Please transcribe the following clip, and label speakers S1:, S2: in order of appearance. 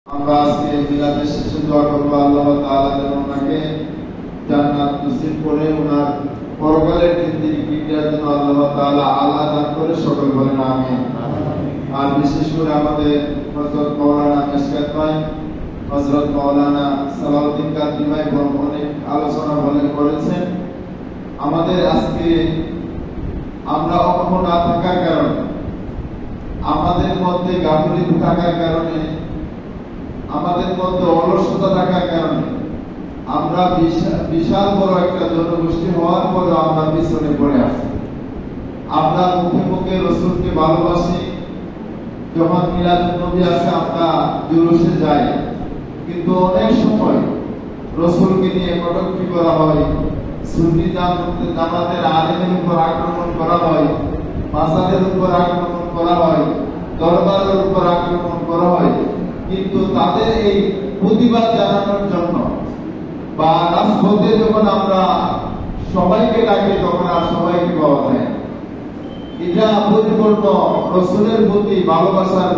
S1: আমরা আজকে মিলাদের শেষে দোয়া করব আল্লাহ তাআলা যেন ওনাকে জান্নাত নসিব করে ওনার পরকালের জিন্দেগিটা যেন আল্লাহ তাআলা আল্লাহ দান করে সকল বলেন আমিন। আর বিশেষ করে আমাদের হযরত মাওলানা মিশকাত ভাই, হযরত মাওলানা সালাউদ্দিন কাদরি ভাই অনেক আলোচনা করেছেন। আমাদের আজকে আমরা অক্ষম না থাকার কারণে, আমাদের মধ্যে গাফিলতি থাকার কারণে, আমাদের মধ্যে অলসতা থাকার কারণে আমরা বিশাল বড় একটা জনগোষ্ঠী হওয়ার পরে আমরা পিছনে পড়ে আছি। আমরা মুখে মুখে রাসূলকে ভালোবাসি, যখন মিলাদুন নবী আছে আমরা জুলুসে যাই, কিন্তু অনেক সময় রাসূলকে নিয়ে কটূক্তি করা হয়, সুন্নি জামাতের আলেমের উপর আক্রমণ করা হয়, মাসাদের উপর আক্রমণ করা হয়, দরবারের উপর আক্রমণ করা হয়। কিন্তু তাদের এই প্রতিবাদ জানানোর জন্য বা রাজপথে যখন আমরা সবাইকে ডাকি তখন আর সবাইকে পাওয়া যায়। এটা পরিপূর্ণ রাসূলের প্রতি ভালোবাসার